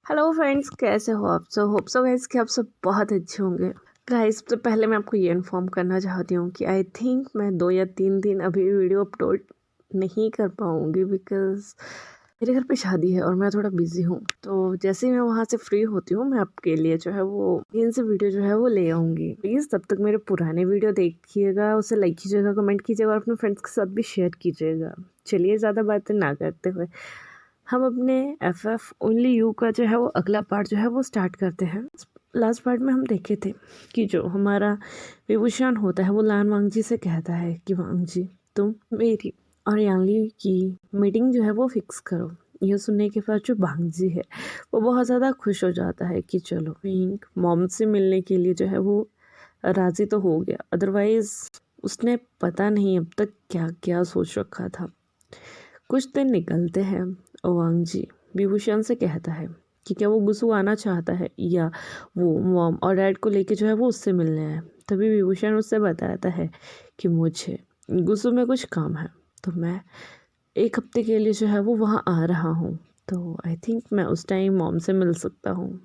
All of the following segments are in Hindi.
हेलो फ्रेंड्स, कैसे हो आप सब? होप सो गाइस कि आप सब बहुत अच्छे होंगे। गाइस, तो पहले मैं आपको ये इन्फॉर्म करना चाहती हूँ कि आई थिंक मैं 2 या 3 दिन अभी वीडियो अपलोड नहीं कर पाऊँगी बिकॉज़ मेरे घर पे शादी है और मैं थोड़ा बिजी हूँ। तो जैसे ही मैं वहाँ से फ्री होती हूँ मैं आपके लिए जो है वो से वीडियो जो है वो ले आऊँगी। प्लीज़ तब तक मेरे पुराने वीडियो देखिएगा, उसे लाइक कीजिएगा, कमेंट कीजिएगा और अपने फ्रेंड्स के साथ भी शेयर कीजिएगा। चलिए ज़्यादा बातें ना करते हुए हम अपने FF ओनली यू का जो है वो अगला पार्ट जो है वो स्टार्ट करते हैं। लास्ट पार्ट में हम देखे थे कि जो हमारा विभूषण होता है वो लान वांगजी से कहता है कि वांगजी तुम मेरी और यांगली की मीटिंग जो है वो फिक्स करो। यह सुनने के बाद जो वांगजी है वो बहुत ज़्यादा खुश हो जाता है कि चलो पिंक मॉम से मिलने के लिए जो है वो राज़ी तो हो गया, अदरवाइज़ उसने पता नहीं अब तक क्या क्या सोच रखा था। कुछ दिन निकलते हैं। वांगजी विभूषण से कहता है कि क्या वो गुस्सू आना चाहता है या वो मॉम और डैड को लेके जो है वो उससे मिलने आए। तभी विभूषण उससे बताता है कि मुझे गुस्सू में कुछ काम है, तो मैं 1 हफ्ते के लिए जो है वो वहाँ आ रहा हूँ। तो आई थिंक मैं उस टाइम मॉम से मिल सकता हूँ।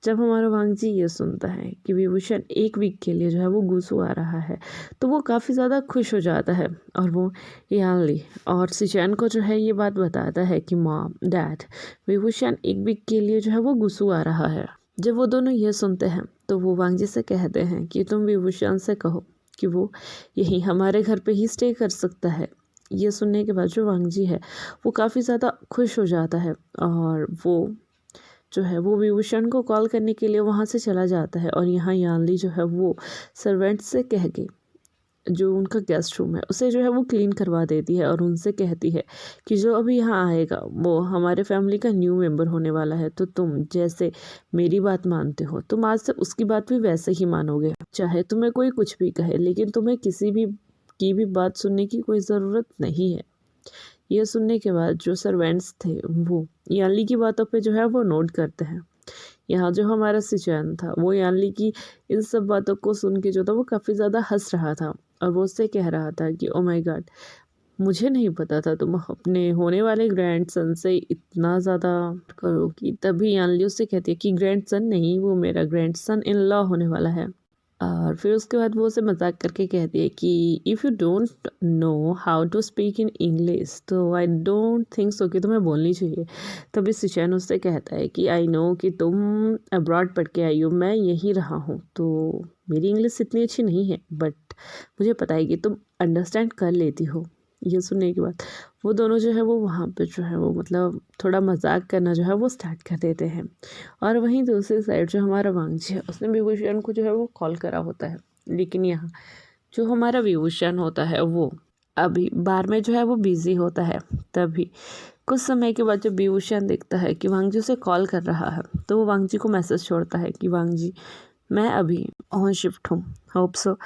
जब हमारा वांगजी ये सुनता है कि विभूषण 1 वीक के लिए जो है वो गुसू आ रहा है तो वो काफ़ी ज़्यादा खुश हो जाता है और वो यानली और सिचैन को जो है ये बात बताता है कि मॉम डैड विभूषण 1 वीक के लिए जो है वो गुसू आ रहा है। जब वो दोनों ये सुनते हैं तो वो वांगजी से कहते हैं कि तुम विभूषण से कहो कि वो यहीं हमारे घर पे ही स्टे कर सकता है। ये सुनने के बाद जो वांगजी है वो काफ़ी ज़्यादा खुश हो जाता है और वो जो है वो विभूषण को कॉल करने के लिए वहाँ से चला जाता है और यहाँ यानली जो है वो सर्वेंट से कह के जो उनका गेस्ट रूम है उसे जो है वो क्लीन करवा देती है और उनसे कहती है कि जो अभी यहाँ आएगा वो हमारे फैमिली का न्यू मेंबर होने वाला है, तो तुम जैसे मेरी बात मानते हो तुम आज से उसकी बात भी वैसे ही मानोगे। चाहे तुम्हें कोई कुछ भी कहे लेकिन तुम्हें किसी भी की भी बात सुनने की कोई ज़रूरत नहीं है। यह सुनने के बाद जो सर्वेंट्स थे वो यानली की बातों पे जो है वो नोट करते हैं। यहाँ जो हमारा सिचैन था वो यानली की इन सब बातों को सुन के जो था वो काफ़ी ज़्यादा हंस रहा था और वो उससे कह रहा था कि ओ माय गॉड, मुझे नहीं पता था तुम अपने होने वाले ग्रैंडसन से इतना ज़्यादा करोगी। तभी यानली उससे कहती है कि ग्रैंडसन नहीं, वो मेरा ग्रैंडसन इन लॉ होने वाला है। और फिर उसके बाद वो उसे मजाक करके कहती है कि if you don't know how to speak in English तो आई डोंट थिंक सो कि तुम्हें बोलनी चाहिए। तभी सिचैन उससे कहता है कि आई नो कि तुम अब्रॉड पढ़ के आई हो, मैं यहीं रहा हूँ, तो मेरी इंग्लिश इतनी अच्छी नहीं है बट मुझे पता है कि तुम अंडरस्टैंड कर लेती हो। ये सुनने के बाद वो दोनों जो है वो वहाँ पे जो है वो मतलब थोड़ा मजाक करना जो है वो स्टार्ट कर देते हैं। और वहीं दूसरी साइड जो हमारा वांगजी है उसने विभूषण को जो है वो कॉल करा होता है, लेकिन यहाँ जो हमारा विभूषण होता है वो अभी बार में जो है वो बिजी होता है। तभी कुछ समय के बाद जब विभूषण देखता है कि वांगजी उसे कॉल कर रहा है तो वो वांगजी को मैसेज छोड़ता है कि वांगजी मैं अभी ऑन शिफ्ट हूँ, होप सो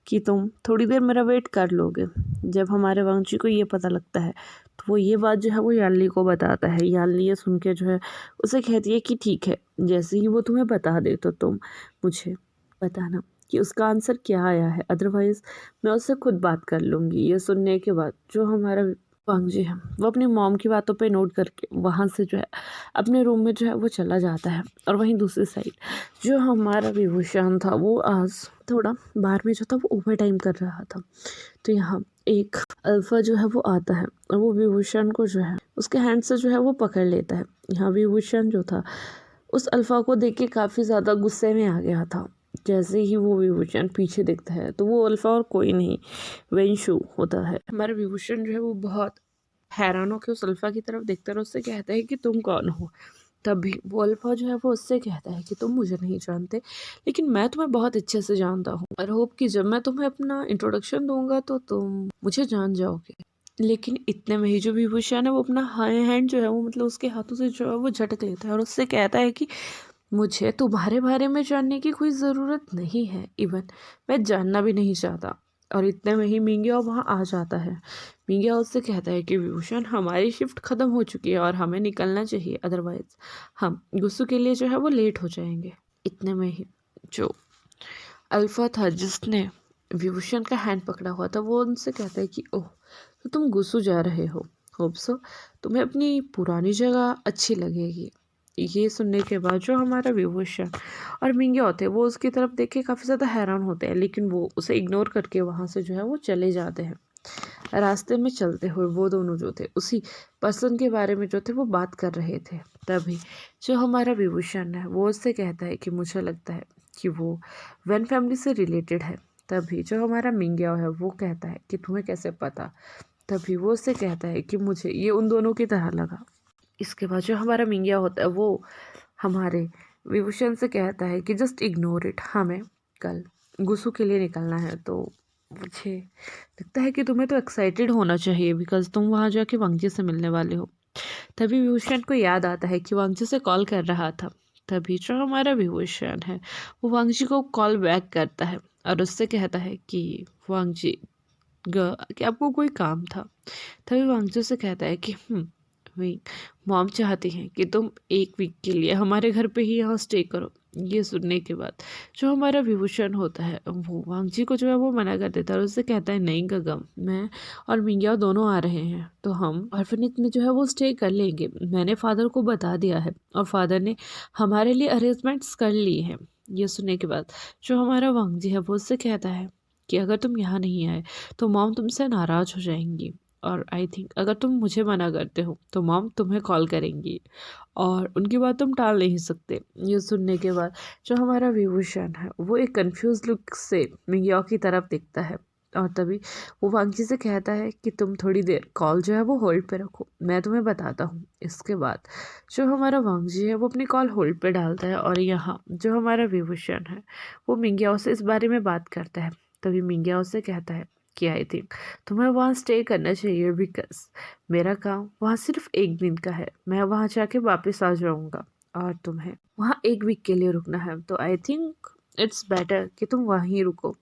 कि तुम थोड़ी देर मेरा वेट कर लोगे। जब हमारे वांगजी को ये पता लगता है तो वो ये बात जो है वो यानली को बताता है। यानली ये सुन के जो है उसे कहती है कि ठीक है, जैसे ही वो तुम्हें बता दे तो तुम मुझे बताना कि उसका आंसर क्या आया है, अदरवाइज़ मैं उससे खुद बात कर लूँगी। ये सुनने के बाद जो हमारा वांगजी है वो अपनी मॉम की बातों पे नोट करके वहाँ से जो है अपने रूम में जो है वो चला जाता है। और वहीं दूसरी साइड जो हमारा विभूषण था वो आज थोड़ा बाहर में जो था वो ओवर टाइम कर रहा था। तो यहाँ एक अल्फा जो है वो आता है और वो विभूषण को जो है उसके हैंड से जो है वो पकड़ लेता है। यहाँ विभूषण जो था उस अल्फा को देख के काफ़ी ज़्यादा गुस्से में आ गया था। जैसे ही वो विभूषण पीछे देखता है तो वो अल्फा और कोई नहीं वेंशु होता है। हमारा विभूषण जो है वो बहुत हैरान होकर उस अल्फा की तरफ देखता है और उससे कहता है कि तुम कौन हो। तभी वो अल्फा जो है वो उससे कहता है कि तुम मुझे नहीं जानते लेकिन मैं तुम्हें बहुत अच्छे से जानता हूँ और होप कि जब मैं तुम्हें अपना इंट्रोडक्शन दूंगा तो तुम मुझे जान जाओगे। लेकिन इतने में ही जो विभूषण है वो अपना हैंड जो है वो मतलब उसके हाथों से जो है वो झटक लेता है और उससे कहता है कि मुझे तुम्हारे बारे में जानने की कोई ज़रूरत नहीं है, इवन मैं जानना भी नहीं चाहता। और इतने में ही मिंगिया वहाँ आ जाता है। मिंगिया उससे कहता है कि विभूषण हमारी शिफ्ट ख़त्म हो चुकी है और हमें निकलना चाहिए, अदरवाइज़ हम गुस्सू के लिए जो है वो लेट हो जाएंगे। इतने में ही जो अल्फ़ा था जिसने विभूषण का हैंड पकड़ा हुआ था वो उनसे कहता है कि ओह, तो तुम गुस्सू जा रहे हो, होप सो तुम्हें अपनी पुरानी जगह अच्छी लगेगी। ये सुनने के बाद जो हमारा विभूषण और मिंगे होते हैं वो उसकी तरफ देख के काफ़ी ज़्यादा हैरान होते हैं, लेकिन वो उसे इग्नोर करके वहाँ से जो है वो चले जाते हैं। रास्ते में चलते हुए वो दोनों जो थे उसी पर्सन के बारे में जो थे वो बात कर रहे थे। तभी जो हमारा विभूषण है वो उससे कहता है कि मुझे लगता है कि वो वन फैमिली से रिलेटेड है। तभी जो हमारा मिंग्या है वो कहता है कि तुम्हें कैसे पता। तभी वो उससे कहता है कि मुझे ये उन दोनों की तरह लगा। इसके बाद जो हमारा मिंग्या होता है वो हमारे विभूषण से कहता है कि जस्ट इग्नोर इट, हमें कल गुसु के लिए निकलना है। तो मुझे लगता है कि तुम्हें तो एक्साइटेड होना चाहिए बिकॉज तुम वहाँ जाके वांगजी से मिलने वाले हो। तभी विभूषण को याद आता है कि वांगजी से कॉल कर रहा था। तभी जो हमारा विभूषण है वो वांगजी को कॉल बैक करता है और उससे कहता है कि वांगजी कि आपको कोई काम था। तभी वांगजी से कहता है कि वही मॉम चाहती हैं कि तुम एक वीक के लिए हमारे घर पे ही यहाँ स्टे करो। ये सुनने के बाद जो हमारा विभूषण होता है वो वांगजी को जो है वो मना कर देता है और उससे कहता है नहीं गगम, मैं और मिंग्या दोनों आ रहे हैं तो हम ऑर्फनेज में जो है वो स्टे कर लेंगे। मैंने फादर को बता दिया है और फादर ने हमारे लिए अरेंजमेंट्स कर लिए हैं। ये सुनने के बाद जो हमारा वांगजी है वो उससे कहता है कि अगर तुम यहाँ नहीं आए तो मॉम तुमसे नाराज़ हो जाएंगी और आई थिंक अगर तुम मुझे मना करते हो तो मॉम तुम्हें कॉल करेंगी और उनकी बात तुम टाल नहीं सकते। ये सुनने के बाद जो हमारा विभूषण है वो एक कंफ्यूज लुक से मिंग्या की तरफ देखता है और तभी वो वांगजी से कहता है कि तुम थोड़ी देर कॉल जो है वो होल्ड पे रखो, मैं तुम्हें बताता हूँ। इसके बाद जो हमारा वांगजी है वो अपनी कॉल होल्ड पे डालता है और यहाँ जो हमारा विभूषण है वो मिंग्या से इस बारे में बात करता है। तभी मिंग्या उससे कहता है कि आई थिंक तुम्हें वहाँ स्टे करना चाहिए बिकॉज मेरा काम वहाँ सिर्फ एक दिन का है, मैं वहाँ जाके वापस आ जाऊँगा और तुम्हें वहाँ एक वीक के लिए रुकना है, तो आई थिंक इट्स बेटर कि तुम वहीं रुको।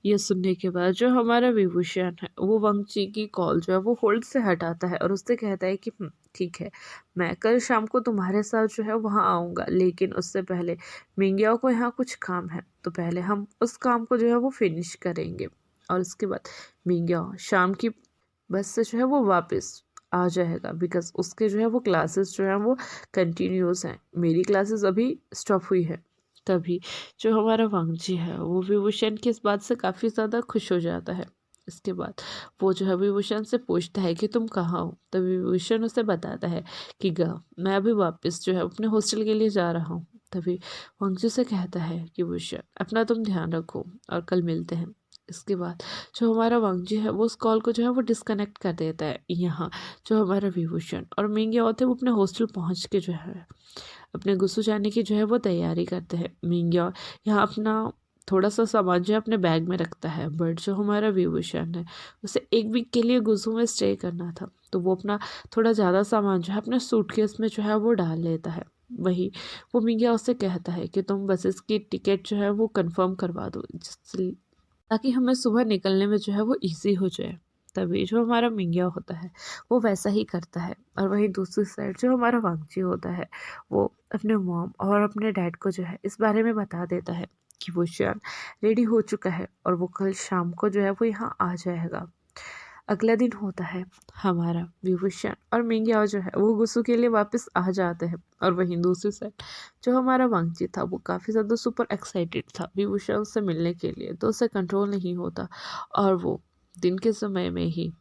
ये सुनने के बाद जो हमारा विभूषण है वो वांगजी की कॉल जो है वो होल्ड से हटाता है और उससे कहता है कि ठीक है, मैं कल शाम को तुम्हारे साथ जो है वहाँ आऊँगा, लेकिन उससे पहले मिंग्या को यहाँ कुछ काम है तो पहले हम उस काम को जो है वो फिनिश करेंगे और उसके बाद मिंग्या शाम की बस से जो है वो वापस आ जाएगा बिकॉज उसके जो है वो क्लासेस जो है वो कंटिन्यूस हैं, मेरी क्लासेस अभी स्टॉप हुई है। तभी जो हमारा वांगजी है वो विभूषण की इस बात से काफ़ी ज़्यादा खुश हो जाता है। इसके बाद वो जो है विभूषण से पूछता है कि तुम कहाँ हो। तभी विभूषण उसे बताता है कि मैं अभी वापस जो है अपने हॉस्टल के लिए जा रहा हूँ। तभी वांगजी से कहता है कि विभूषण अपना तुम ध्यान रखो और कल मिलते हैं। इसके बाद जो हमारा वांगजी है वो उस कॉल को जो है वो डिस्कनेक्ट कर देता है। यहाँ जो हमारा विभूषण और मिंग्या होते हैं वो अपने हॉस्टल पहुँच के जो है अपने गुस्सू जाने की जो है वो तैयारी करते हैं। मिंग्या यहाँ अपना थोड़ा सा सामान जो है अपने बैग में रखता है, बट जो हमारा विभूषण है उसे एक वीक के लिए गुस्सू में स्टे करना था तो वो अपना थोड़ा ज़्यादा सामान जो है अपने सूटकेस में जो है वो डाल लेता है। वही वो मिंग्या उससे कहता है कि तुम बसेस की टिकट जो है वो कंफर्म करवा दो जिससे ताकि हमें सुबह निकलने में जो है वो इजी हो जाए। तभी जो हमारा मिंग्या होता है वो वैसा ही करता है और वहीं दूसरी साइड जो हमारा वांगजी होता है वो अपने मॉम और अपने डैड को जो है इस बारे में बता देता है कि वो शान रेडी हो चुका है और वो कल शाम को जो है वो यहाँ आ जाएगा। अगला दिन होता है, हमारा विभूषण और मिंग्या जो है वो गुस्सू के लिए वापस आ जाते हैं और वहीं दूसरी साइड जो हमारा वांगजी था वो काफ़ी ज़्यादा सुपर एक्साइटेड था विभूषण से मिलने के लिए, तो उसे कंट्रोल नहीं होता और वो दिन के समय में ही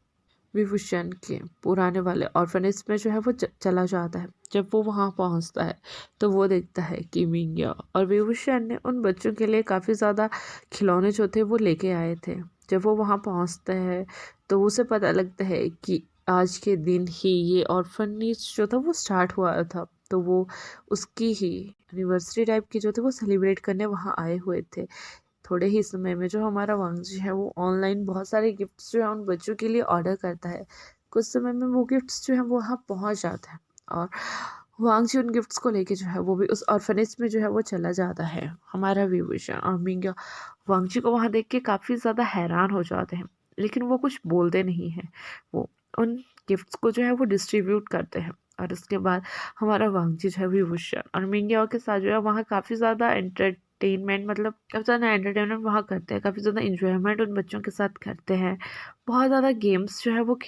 विभूषण के पुराने वाले ऑर्फनेज में जो है वो चला जाता है। जब वो वहाँ पहुँचता है तो वो देखता है कि मिंग्या और विभूषण ने उन बच्चों के लिए काफ़ी ज़्यादा खिलौने जो थे वो लेके आए थे। जब वो वहाँ पहुँचता है तो उसे पता लगता है कि आज के दिन ही ये ऑर्फनेज जो था वो स्टार्ट हुआ था, तो वो उसकी ही एनिवर्सरी टाइप की जो थी वो सेलिब्रेट करने वहाँ आए हुए थे। थोड़े ही समय में जो हमारा वांगजी है वो ऑनलाइन बहुत सारे गिफ्ट्स जो है उन बच्चों के लिए ऑर्डर करता है। कुछ समय में वो गिफ्ट्स जो है वो वहाँ पहुँच जाते हैं और वांगजी उन गिफ्ट्स को लेके जो है वो भी उस ऑर्फनेज में जो है वो चला जाता है। हमारा विभूषण और मिंग्या वांगजी को वहाँ देख के काफ़ी ज़्यादा हैरान हो जाते हैं, लेकिन वो कुछ बोलते नहीं हैं। वो उन गिफ्ट्स को जो है वो डिस्ट्रीब्यूट करते हैं और उसके बाद हमारा वांगजी जो है विभूषण और मिंग्या के साथ जो है वहाँ काफ़ी ज़्यादा एंटरटेनमेंट मतलब काफ़ी ज़्यादा एंटरटेनमेंट वहाँ करते हैं, काफ़ी ज़्यादा इंजॉयमेंट उन बच्चों के साथ करते हैं। बहुत ज़्यादा गेम्स जो है वो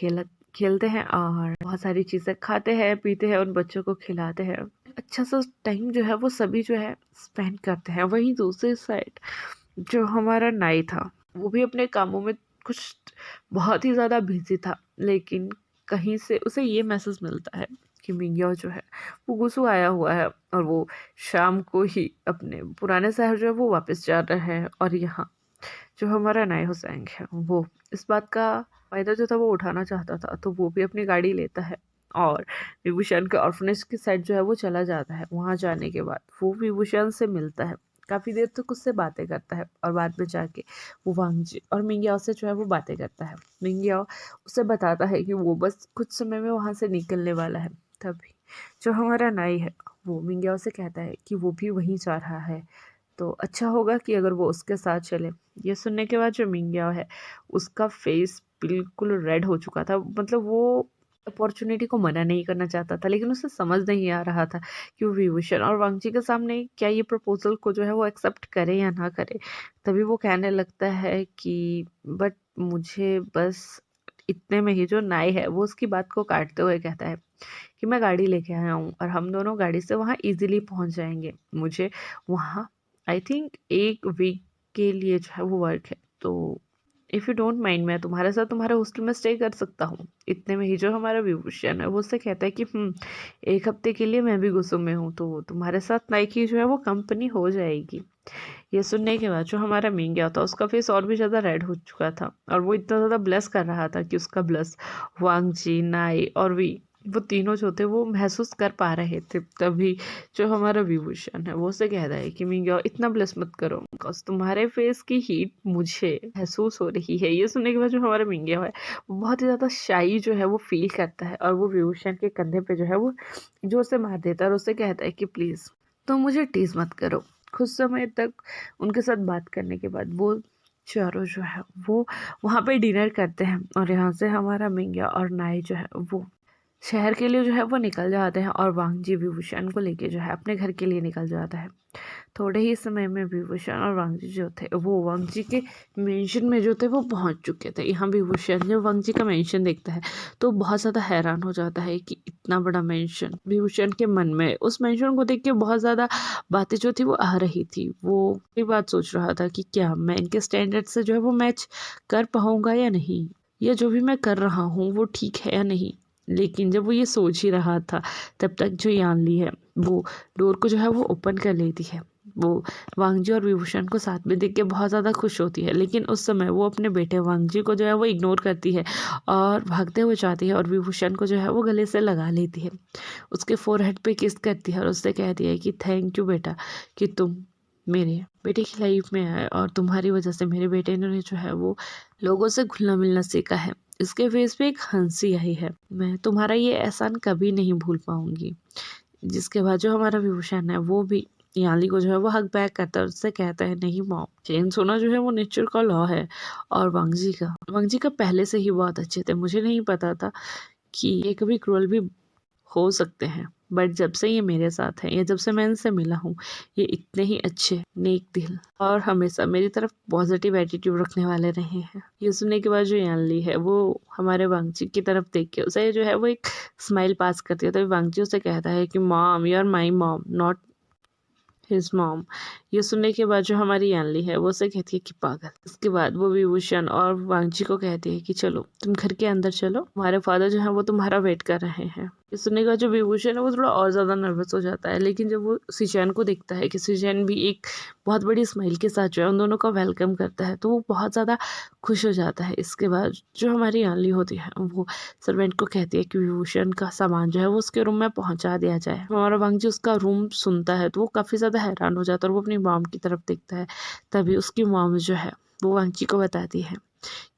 खेलते हैं और बहुत सारी चीज़ें खाते हैं पीते हैं, उन बच्चों को खिलाते हैं। अच्छा सा टाइम जो है वो सभी जो है स्पेंड करते हैं। वहीं दूसरी साइड जो हमारा नाई था वो भी अपने कामों में कुछ बहुत ही ज़्यादा बिजी था, लेकिन कहीं से उसे ये मैसेज मिलता है कि मिंग्याओ जो है वो गुस्सू आया हुआ है और वो शाम को ही अपने पुराने शहर जो है वो वापस जा रहे हैं। और यहाँ जो हमारा नाई हुसैन है वो इस बात का फ़ायदा जो था वो उठाना चाहता था, तो वो भी अपनी गाड़ी लेता है और विभूषण के ऑर्फनेज की साइड जो है वो चला जाता है। वहाँ जाने के बाद वो विभूषण से मिलता है, काफ़ी देर तक उससे बातें करता है और बाद में जाके वो वांगजी और मिंग्याओ से जो है वो बातें करता है। मिंग्याओ उसे बताता है कि वो बस कुछ समय में वहाँ से निकलने वाला है। तभी जो हमारा नाई है वो मिंग्याओ से कहता है कि वो भी वहीं जा रहा है, तो अच्छा होगा कि अगर वो उसके साथ चले। ये सुनने के बाद जो मिंग्याओ है उसका फेस बिल्कुल रेड हो चुका था, मतलब वो अपॉर्चुनिटी को मना नहीं करना चाहता था, लेकिन उसे समझ नहीं आ रहा था कि वो विभूषण और वांगजी के सामने क्या ये प्रपोजल को जो है वो एक्सेप्ट करे या ना करे। तभी वो कहने लगता है कि बट मुझे बस इतने में ही जो नाई है वो उसकी बात को काटते हुए कहता है कि मैं गाड़ी लेके आया हूँ और हम दोनों गाड़ी से वहाँ इजीली पहुँच जाएंगे। मुझे वहाँ आई थिंक 1 वीक के लिए जो है वो वर्क है, तो इफ़ यू डोंट माइंड मैं तुम्हारे साथ तुम्हारे हॉस्टल में स्टे कर सकता हूँ। इतने में ही जो हमारा विभूषण है वो उससे कहता है कि 1 हफ्ते के लिए मैं भी गुस्सों में हूँ, तो तुम्हारे साथ नाई की जो है वो कंपनी हो जाएगी। ये सुनने के बाद जो हमारा मिंग्या था उसका फेस और भी ज़्यादा रेड हो चुका था और वो इतना ज़्यादा ब्लश कर रहा था कि उसका ब्लश वांगजी, नाई और वो तीनों जो थे वो महसूस कर पा रहे थे। तभी जो हमारा विभूषण है वो उसे कहता है कि मिंग्या इतना ब्लश मत करो, बिकॉज तुम्हारे फेस की हीट मुझे महसूस हो रही है। ये सुनने के बाद जो हमारा मिंग्या है वो बहुत ही ज़्यादा शाई जो है वो फील करता है और वो विभूषण के कंधे पे जो है वो जोर से मार देता है और उससे कहता है कि प्लीज़ तो मुझे टीज मत करो। कुछ समय तक उनके साथ बात करने के बाद वो चारों जो है वो वहाँ पे डिनर करते हैं और यहाँ से हमारा मिंग्या और नाई जो है वो शहर के लिए जो है वो निकल जाते हैं और वांगजी विभूषण को लेके जो है अपने घर के लिए निकल जाता है। थोड़े ही समय में विभूषण और वांगजी जो थे वो वांगजी के मेंशन में जो थे वो पहुंच चुके थे। यहाँ विभूषण जब वांगजी का मेंशन देखता है तो बहुत ज़्यादा हैरान हो जाता है कि इतना बड़ा मेंशन। विभूषण के मन में उस मेंशन को देख के बहुत ज़्यादा बातें जो थी वो आ रही थी। वो ये बात सोच रहा था कि क्या मैं इनके स्टैंडर्ड से जो है वो मैच कर पाऊंगा या नहीं, या जो भी मैं कर रहा हूँ वो ठीक है या नहीं। लेकिन जब वो ये सोच ही रहा था तब तक जो यानली है वो डोर को जो है वो ओपन कर लेती है। वो वांगजी और विभूषण को साथ में देख के बहुत ज़्यादा खुश होती है, लेकिन उस समय वो अपने बेटे वांगजी को जो है वो इग्नोर करती है और भागते हुए जाती है और विभूषण को जो है वो गले से लगा लेती है, उसके फोरहेड पे किस करती है और उससे कहती है कि थैंक यू बेटा कि तुम मेरे बेटे की लाइफ में आए और तुम्हारी वजह से मेरे बेटे ने जो है वो लोगों से घुलना मिलना सीखा है। इसके फेस पे एक हंसी आई है, मैं तुम्हारा ये एहसान कभी नहीं भूल पाऊंगी। जिसके बाद जो हमारा विभूषण है वो भी याली को जो है वो हक बैक करता है, उससे कहता है नहीं मॉम, चेन सोना जो है वो नेचर का लॉ है। और वांगजी का पहले से ही बहुत अच्छे थे, मुझे नहीं पता था कि ये कभी क्रूअल भी हो सकते हैं, बट जब से ये मेरे साथ है या जब से मैं इनसे मिला हूँ ये इतने ही अच्छे, नेक दिल और हमेशा मेरी तरफ पॉजिटिव एटीट्यूड रखने वाले रहे हैं। ये सुनने के बाद जो यानली है वो हमारे वांगजी की तरफ देख के उसे जो है वो एक स्माइल पास करती है। तभी वांगजी उसे कहता है कि mom you are my mom not his mom. ये सुनने के बाद जो हमारी यानली है वो उसे कहती है कि पागल। इसके बाद वो विभूषण और वांगजी को कहती है कि चलो तुम घर के अंदर चलो, हमारे फादर जो है वो तुम्हारा वेट कर रहे हैं। ये सुनने के बाद जो विभूषण है वो थोड़ा और ज़्यादा नर्वस हो जाता है, लेकिन जब वो सिचैन को देखता है कि सिचैन भी एक बहुत बड़ी स्माइल के साथ जो है उन दोनों का वेलकम करता है तो वो बहुत ज़्यादा खुश हो जाता है। इसके बाद जो हमारी यानली होती है वो सर्वेंट को कहती है कि विभूषण का सामान जो है वो उसके रूम में पहुंचा दिया जाए। हमारा वांगजी उसका रूम सुनता है तो वो काफ़ी ज़्यादा हैरान हो जाता है और वो अपनी मॉम की तरफ देखता है। तभी उसकी मॉम जो है वो वांगजी को बताती है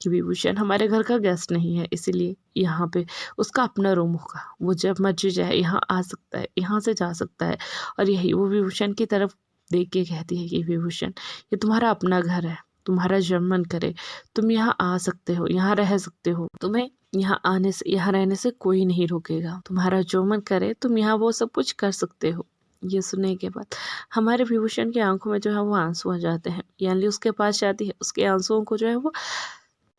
कि विभूषण हमारे घर का गेस्ट नहीं है, इसीलिए यहाँ पे उसका अपना रूम होगा, वो जब मर्जी चाहे यहाँ आ सकता है, यहाँ से जा सकता है। और यही वो विभूषण की तरफ देख के कहती है कि विभूषण ये तुम्हारा अपना घर है, तुम्हारा जब मन करे तुम यहाँ आ सकते हो, यहाँ रह सकते हो, तुम्हें यहाँ आने से यहाँ रहने से कोई नहीं रोकेगा, तुम्हारा जो मन करे तुम यहाँ वो सब कुछ कर सकते हो। ये सुनने के बाद हमारे विभूषण की आंखों में जो है वो आंसू आ जाते हैं। यानी उसके पास जाती है, उसके आंसुओं को जो है वो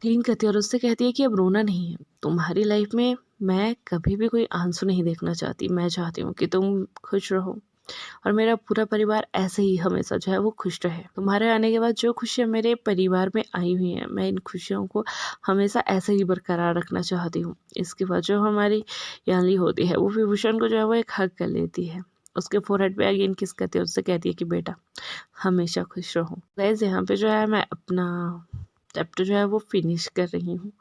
क्लीन करती है और उससे कहती है कि अब रोना नहीं है। तुम्हारी लाइफ में मैं कभी भी कोई आंसू नहीं देखना चाहती। मैं चाहती हूँ कि तुम खुश रहो और मेरा पूरा परिवार ऐसे ही हमेशा जो है वो खुश रहे। तुम्हारे आने के बाद जो खुशियाँ मेरे परिवार में आई हुई हैं, मैं इन खुशियों को हमेशा ऐसे ही बरकरार रखना चाहती हूँ। इसके बाद जो हमारी याली होती है वो विभूषण को जो है वो एक हग कर लेती है, उसके फोरहेड पे अगेन किस करती है, उससे कहती है कि बेटा हमेशा खुश रहो। गाइस यहाँ पे जो है मैं अपना चैप्टर जो है वो फिनिश कर रही हूँ।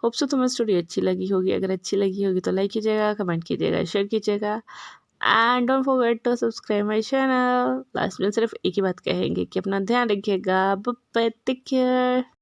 होप सो तुम्हें स्टोरी अच्छी लगी होगी। अगर अच्छी लगी होगी तो लाइक कीजिएगा, कमेंट कीजिएगा, शेयर कीजिएगा and don't forget to subscribe my channel. Last में सिर्फ एक ही बात कहेंगे कि अपना ध्यान रखिएगा। Bye bye, take care.